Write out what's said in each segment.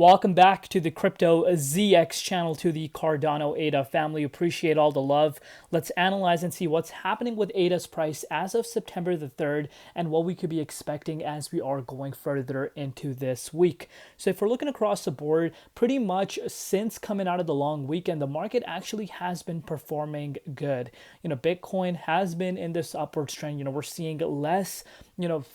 Welcome back to the Crypto ZX channel, to the Cardano ADA family. Appreciate all the love. Let's analyze and see what's happening with ADA's price as of September the 3rd and what we could be expecting as we are going further into this week. So if we're looking across the board, pretty much since coming out of the long weekend, the market actually has been performing good. Bitcoin has been in this upwards trend. We're seeing less,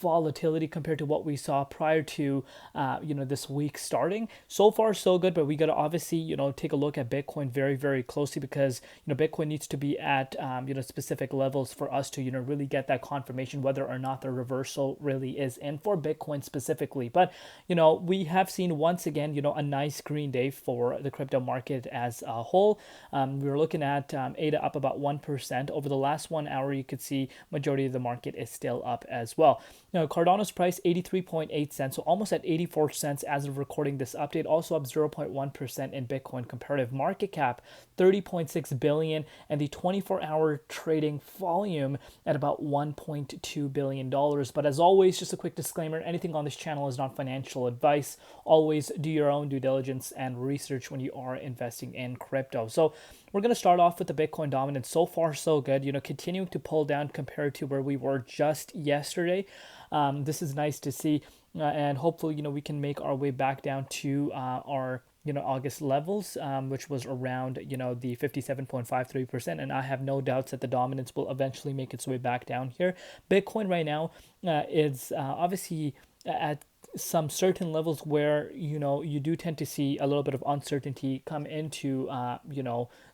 volatility compared to what we saw prior to, this week starting. So far so good, but we got to obviously take a look at Bitcoin very, very closely, because Bitcoin needs to be at specific levels for us to really get that confirmation whether or not the reversal really is in for Bitcoin specifically. But we have seen once again a nice green day for the crypto market as a whole. We were looking at ADA up about 1% over the last 1 hour. You could see majority of the market is still up as well. Cardano's price 83.8 cents, so almost at 84 cents as of recording this update, also up 0.1% in Bitcoin. Comparative market cap 30.6 billion, and the 24-hour trading volume at about $1.2 billion. But as always, just a quick disclaimer, anything on this channel is not financial advice. Always do your own due diligence and research when you are investing in crypto. So we're going to start off with the Bitcoin dominance. So far so good, continuing to pull down compared to where we were just yesterday. This is nice to see, and hopefully we can make our way back down to our August levels, which was around the 57.53%, and I have no doubts that the dominance will eventually make its way back down here. Bitcoin right now is obviously at some certain levels where you do tend to see a little bit of uncertainty come into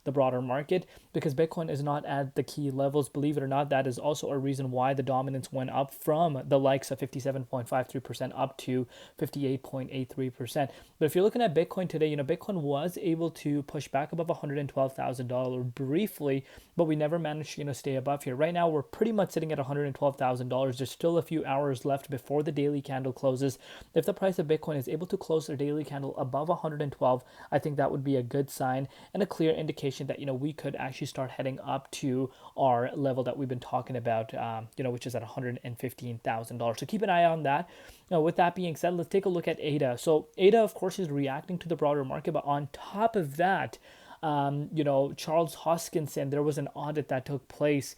the broader market, because Bitcoin is not at the key levels. Believe it or not, that is also a reason why the dominance went up from the likes of 57.53% up to 58.83%. But if you're looking at Bitcoin today, Bitcoin was able to push back above $112,000 briefly, but we never managed to stay above here. Right now we're pretty much sitting at $112,000. There's still a few hours left before the daily candle closes. If the price of Bitcoin is able to close their daily candle above 112, I think that would be a good sign and a clear indication that we could actually start heading up to our level that we've been talking about, which is at $115,000. So keep an eye on that. Now, with that being said, let's take a look at ADA. So ADA, of course, is reacting to the broader market, but on top of that, Charles Hoskinson, there was an audit that took place,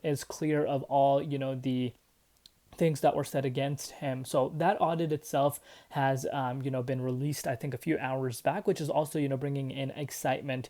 is clear of all the things that were said against him. So that audit itself has been released, I think, a few hours back, which is also bringing in excitement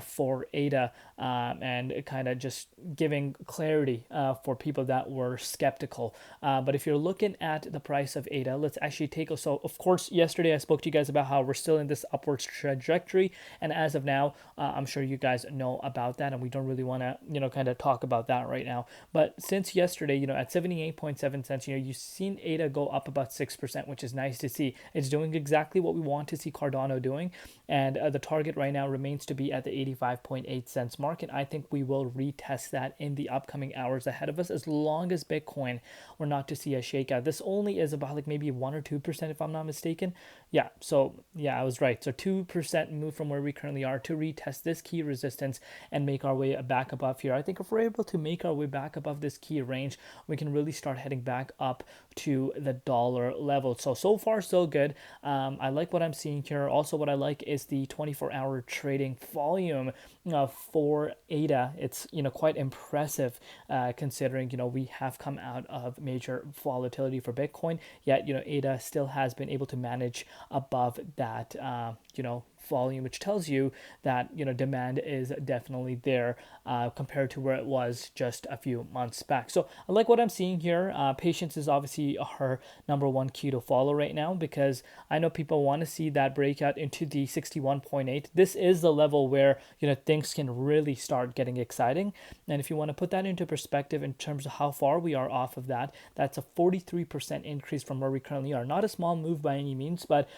for ADA, and kind of just giving clarity for people that were skeptical. But if you're looking at the price of ADA, let's actually take a, so of course yesterday I spoke to you guys about how we're still in this upwards trajectory, and as of now I'm sure you guys know about that, and we don't really want to kind of talk about that right now. But since yesterday, at 78.7 cents, you've seen ADA go up about 6%, which is nice to see. It's doing exactly what we want to see Cardano doing, and the target right now remains to be at the 85.8 cents mark, and I think we will retest that in the upcoming hours ahead of us, as long as Bitcoin were not to see a shakeout. This only is about like maybe 1 or 2%, if I'm not mistaken. Yeah, so yeah, I was right. So 2% move from where we currently are to retest this key resistance and make our way back above here. I think if we're able to make our way back above this key range, we can really start heading back up to the dollar level. So far so good. I like what I'm seeing here. Also, what I like is the 24-hour trading volume for ADA. It's quite impressive, considering we have come out of major volatility for Bitcoin, yet ADA still has been able to manage above that volume, which tells you that demand is definitely there, compared to where it was just a few months back. So I like what I'm seeing here. Patience is obviously her number one key to follow right now, because I know people want to see that breakout into the 61.8. This is the level where things can really start getting exciting, and if you want to put that into perspective in terms of how far we are off of that, that's a 43% increase from where we currently are. Not a small move by any means, but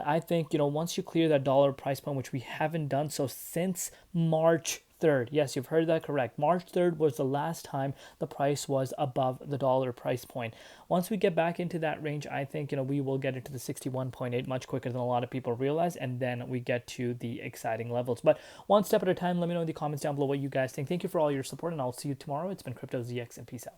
I think once you clear that dollar price point, which we haven't done so since March 3rd. Yes, you've heard that correct. March 3rd was the last time the price was above the dollar price point. Once we get back into that range, I think we will get into the 61.8 much quicker than a lot of people realize, and then we get to the exciting levels. But one step at a time. Let me know in the comments down below what you guys think. Thank you for all your support, and I'll see you tomorrow. It's been Crypto ZX, and peace out.